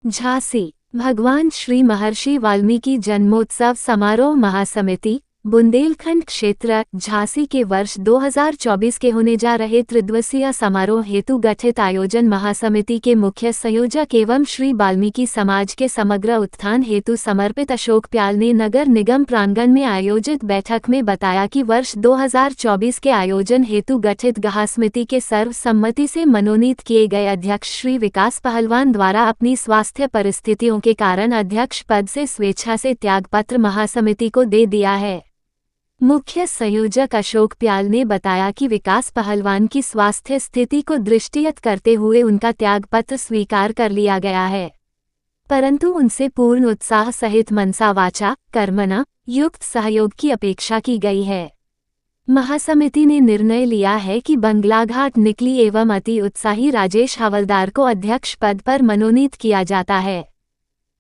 झांसी भगवान श्री महर्षि वाल्मीकि जन्मोत्सव समारोह महासमिति बुंदेलखंड क्षेत्र झांसी के वर्ष 2024 के होने जा रहे त्रिदिवसीय समारोह हेतु गठित आयोजन महासमिति के मुख्य संयोजक एवं श्री वाल्मीकि समाज के समग्र उत्थान हेतु समर्पित अशोक प्याल ने नगर निगम प्रांगण में आयोजित बैठक में बताया कि वर्ष 2024 के आयोजन हेतु गठित गहा समिति के सर्वसम्मति से मनोनीत किए गए अध्यक्ष श्री विकास पहलवान द्वारा अपनी स्वास्थ्य परिस्थितियों के कारण अध्यक्ष पद से स्वेच्छा से त्यागपत्र महासमिति को दे दिया है। मुख्य संयोजक अशोक प्याल ने बताया कि विकास पहलवान की स्वास्थ्य स्थिति को दृष्टिगत करते हुए उनका त्यागपत्र स्वीकार कर लिया गया है, परंतु उनसे पूर्ण उत्साह सहित मनसा वाचा कर्मणा युक्त सहयोग की अपेक्षा की गई है। महासमिति ने निर्णय लिया है कि बंगलाघाट निकली एवं अति उत्साही राजेश हवलदार को अध्यक्ष पद पर मनोनीत किया जाता है।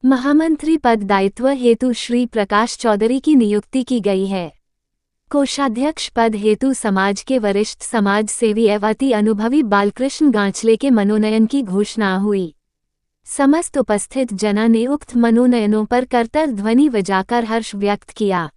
महामंत्री पद दायित्व हेतु श्री प्रकाश चौधरी की नियुक्ति की गई है। कोषाध्यक्ष पद हेतु समाज के वरिष्ठ समाज सेवी एवं अति अनुभवी बालकृष्ण गांचले के मनोनयन की घोषणा हुई। समस्त उपस्थित जना ने उक्त मनोनयनों पर करतर ध्वनि बजाकर हर्ष व्यक्त किया।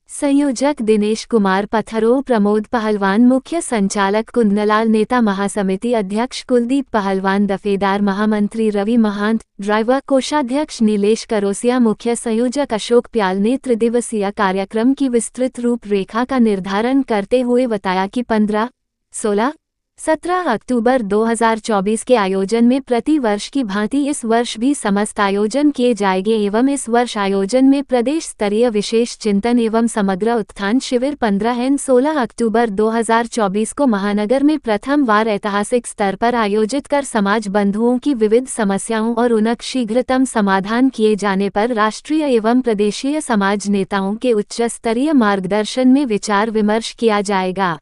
संयोजक दिनेश कुमार पथरो, प्रमोद पहलवान, मुख्य संचालक कुंदलाल, नेता महासमिति अध्यक्ष कुलदीप पहलवान, दफेदार महामंत्री रवि महांत, ड्राइवर कोषाध्यक्ष नीलेश करोसिया, मुख्य संयोजक अशोक प्याल ने त्रिदिवसीय कार्यक्रम की विस्तृत रूपरेखा का निर्धारण करते हुए बताया कि 15, 16, 17 अक्टूबर 2024 के आयोजन में प्रति वर्ष की भांति इस वर्ष भी समस्त आयोजन किए जाएंगे एवं इस वर्ष आयोजन में प्रदेश स्तरीय विशेष चिंतन एवं समग्र उत्थान शिविर 15-16 अक्टूबर 2024 को महानगर में प्रथम बार ऐतिहासिक स्तर पर आयोजित कर समाज बंधुओं की विविध समस्याओं और उनका शीघ्रतम समाधान किए जाने पर राष्ट्रीय एवं प्रदेशीय समाज नेताओं के उच्च स्तरीय मार्गदर्शन में विचार विमर्श किया जाएगा।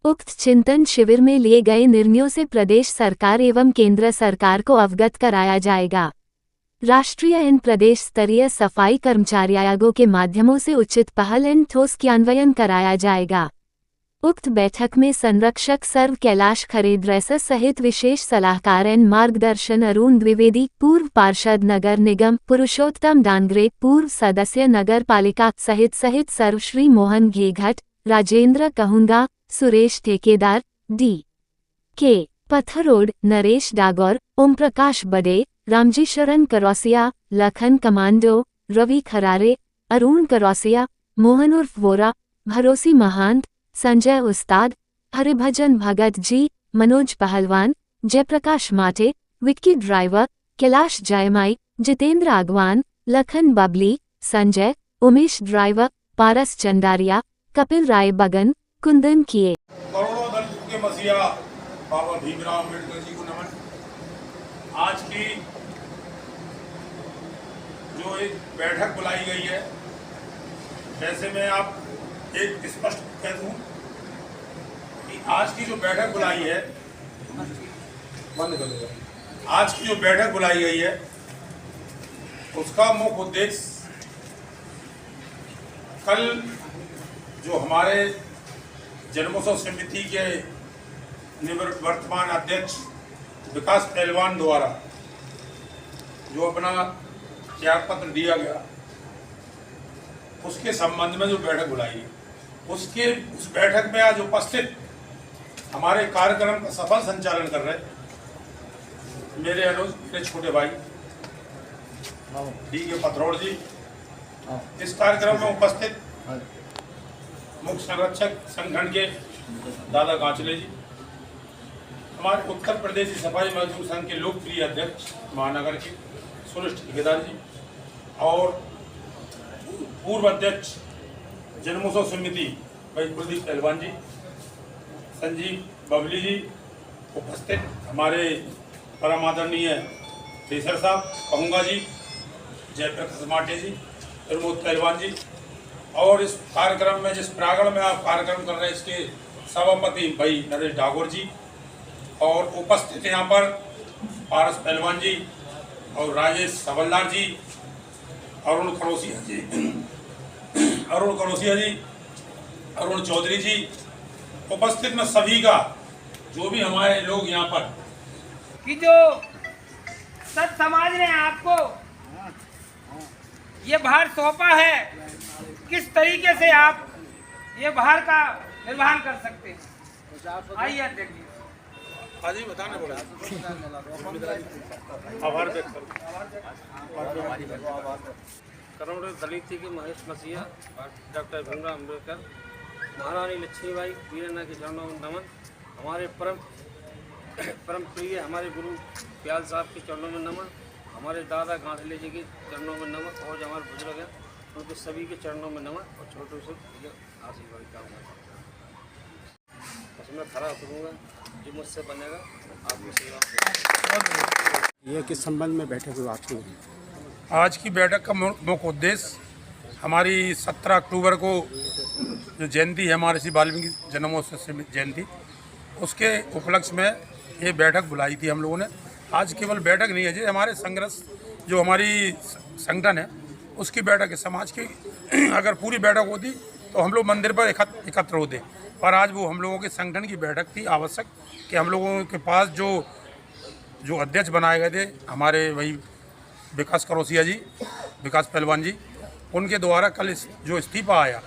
उक्त चिंतन शिविर में लिए गए निर्णयों से प्रदेश सरकार एवं केंद्र सरकार को अवगत कराया जाएगा। राष्ट्रीय एवं प्रदेश स्तरीय सफाई कर्मचारी आयोगों के माध्यमों से उचित पहल एवं ठोस क्रियान्वयन कराया जाएगा। उक्त बैठक में संरक्षक सर्व कैलाश खरेद्रैस सहित विशेष सलाहकार एवं मार्गदर्शन अरुण द्विवेदी, पूर्व पार्षद नगर निगम, पुरुषोत्तम डांगरे, पूर्व सदस्य नगर पालिका सहित सर्व श्री मोहन घेघट, राजेंद्र कहूंगा, सुरेश ठेकेदार, डी के पथरोड, नरेश डागौर, ओम प्रकाश बडे, रामजी शरण करौसिया, लखन कमांडो, रवि खरारे, अरुण करौसिया, मोहन उर्फ वोरा, भरोसी महांत, संजय उस्ताद, हरिभजन भगत जी, मनोज पहलवान, जयप्रकाश माटे, विक्की ड्राइवर, कैलाश जयमाई, जितेंद्र आगवान, लखन बबली, संजय, उमेश ड्राइवर, पारस चंडारिया, कपिल राय बगन, कुंदन किए। करोड़ों दलितों के मसीहा बाबा भीमराव अम्बेडकर जी को नमन। आज की जो एक बैठक बुलाई गई है, वैसे मैं आप एक स्पष्ट कह दूं कि आज की जो बैठक बुलाई है, आज की जो बैठक बुलाई गई है उसका मुख्य उद्देश्य कल जो हमारे जन्मोत्सव समिति के वर्तमान अध्यक्ष विकास पहलवान द्वारा जो अपना त्यागपत्र दिया गया उसके संबंध में जो बैठक बुलाई है, उस बैठक में आज उपस्थित हमारे कार्यक्रम का सफल संचालन कर रहे मेरे अनुज, मेरे छोटे भाई डी के पथरोड़ जी, इस कार्यक्रम में उपस्थित मुख्य संरक्षक संगठन के दादा गांचले जी, हमारे उत्तर प्रदेश सफाई मजदूर संघ के लोकप्रिय अध्यक्ष महानगर के सुरेश ठेकेदार जी और पूर्व अध्यक्ष जन्मोत्सव समिति भाई कुलदीप पहलवान जी, संजीव बबली जी, उपस्थित हमारे परम आदरणीय टीचर साहब कहूँगा जी, जयप्रकाश माटे जी, प्रमोद पहलवान जी, और इस कार्यक्रम में जिस प्रांगण में आप कार्यक्रम कर रहे हैं इसके सभापति भाई नरेश डागौर जी, और उपस्थित यहाँ पर पारस पहलवान जी और राजेश हवलदार जी, अरुण करोसिया जी, अरुण चौधरी जी, उपस्थित में सभी का जो भी हमारे लोग यहाँ पर कि जो सत समाज ने आपको ये भार सौंपा है, किस तरीके से आप ये भार का निर्वहन कर सकते हैं? आइए अध्यक्ष जी। आज ही बताना पड़ेगा। आभार व्यक्त करो। करोड़ दलित की महेश मसीहा, डॉक्टर भीमराव अम्बेडकर, महारानी लक्ष्मीबाई, वीरन्ना के चरणों में नमन। हमारे परम प्रिय हमारे गुरु प्याल साहब के चरणों में नमन। हमारे दादा गांधले जी के चरणों में नमन। और जो हमारे बुजुर्ग हैं उनके सभी के चरणों में नमन। और छोटों से आशीर्वाद चाहूँगा। बस मैं खड़ा करूँगा, जो मुझसे बनेगा आपकी सेवा। ये किस संबंध में बैठक हुई आपकी? आज की बैठक का मुख्य उद्देश्य हमारी 17 अक्टूबर को जो जयंती है हमारे श्री वाल्मीकि जन्मोत्सव जयंती, उसके उपलक्ष्य में ये बैठक बुलाई थी हम लोगों ने। आज केवल बैठक नहीं है जी, हमारे संघर्ष जो हमारी संगठन है उसकी बैठक है। समाज की अगर पूरी बैठक होती तो हम लोग मंदिर पर एकत्र होते, पर आज वो हम लोगों के संगठन की बैठक थी आवश्यक कि हम लोगों के पास जो अध्यक्ष बनाए गए थे हमारे वही विकास करोसिया जी, विकास पहलवान जी, उनके द्वारा कल जो इस्तीफा आया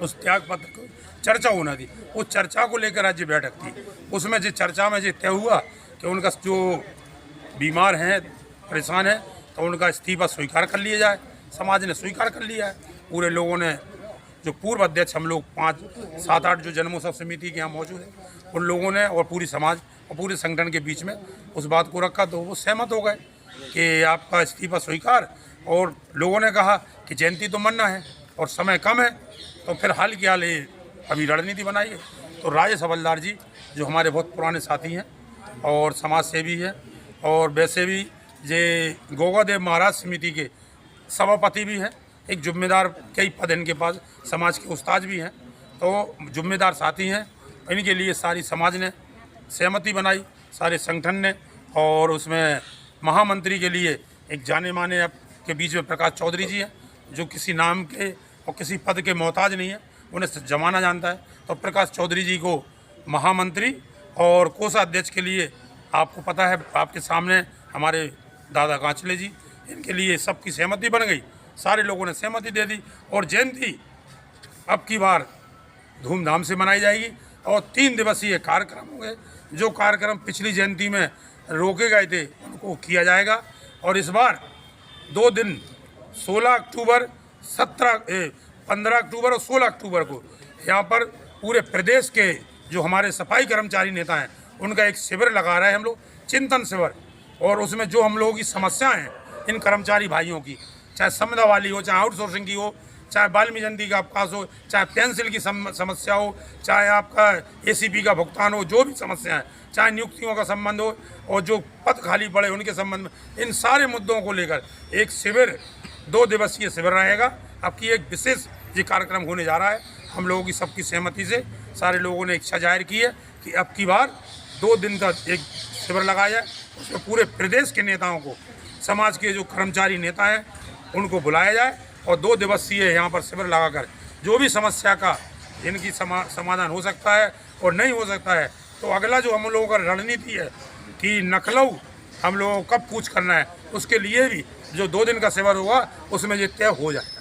उस त्याग पत्र को चर्चा होना थी, उस चर्चा को लेकर आज ये बैठक थी। उसमें जो चर्चा में ये तय हुआ कि उनका जो बीमार हैं, परेशान हैं, तो उनका इस्तीफा स्वीकार कर लिया जाए। समाज ने स्वीकार कर लिया है। पूरे लोगों ने, जो पूर्व अध्यक्ष हम लोग 5, 7, 8 जो जन्मोत्सव समिति के यहाँ मौजूद हैं उन लोगों ने और पूरी समाज और पूरे संगठन के बीच में उस बात को रखा, तो वो सहमत हो गए कि आपका इस्तीफा स्वीकार। और लोगों ने कहा कि जयंती तो मनाना है और समय कम है, तो फिर हाल की हाल ये अभी रणनीति बनाई है। तो राजेश हवलदार जी जो हमारे बहुत पुराने साथी हैं और समाज सेवी हैं, और वैसे भी ये गोगादेव महाराज समिति के सभापति भी हैं, एक जिम्मेदार कई पद इनके पास, समाज के उस्ताद भी हैं, तो जिम्मेदार साथी हैं। इनके लिए सारी समाज ने सहमति बनाई, सारे संगठन ने। और उसमें महामंत्री के लिए एक जाने माने अब के बीच में प्रकाश चौधरी जी हैं, जो किसी नाम के और किसी पद के मोहताज नहीं है, उन्हें जमाना जानता है। तो प्रकाश चौधरी जी को महामंत्री और कोषाध्यक्ष के लिए आपको पता है, आपके सामने हमारे दादा गांचले जी, इनके लिए सबकी सहमति बन गई, सारे लोगों ने सहमति दे दी। और जयंती अब की बार धूमधाम से मनाई जाएगी और 3 दिवसीय कार्यक्रम होंगे। जो कार्यक्रम पिछली जयंती में रोके गए थे उनको किया जाएगा। और इस बार 2 दिन 16 अक्टूबर, 15 अक्टूबर और 16 अक्टूबर को यहाँ पर पूरे प्रदेश के जो हमारे सफाई कर्मचारी नेता हैं उनका एक शिविर लगा रहे हैं हम लोग, चिंतन शिविर। और उसमें जो हम लोगों की समस्याएं हैं इन कर्मचारी भाइयों की, चाहे संविदा वाली हो, चाहे आउटसोर्सिंग की हो, चाहे बाल्मी जयंती का अवकाश हो, चाहे पेंसिल की समस्या हो, चाहे आपका ACP का भुगतान हो, जो भी समस्या है, चाहे नियुक्तियों का संबंध हो और जो पद खाली पड़े उनके संबंध में, इन सारे मुद्दों को लेकर एक शिविर, 2 दिवसीय शिविर रहेगा। अब की एक विशेष ये कार्यक्रम होने जा रहा है। हम लोगों की सबकी सहमति से सारे लोगों ने इच्छा जाहिर की है कि अब की बार 2 दिन का एक शिविर लगाया जाए। उसमें पूरे प्रदेश के नेताओं को, समाज के जो कर्मचारी नेता हैं उनको बुलाया जाए और 2 दिवसीय यहाँ पर शिविर लगाकर जो भी समस्या का इनकी समाधान हो सकता है और नहीं हो सकता है, तो अगला जो हम लोगों का रणनीति है कि नखलऊ हम लोगों को कब कूच करना है, उसके लिए भी जो 2 दिन का शिविर होगा उसमें ये तय हो जाए।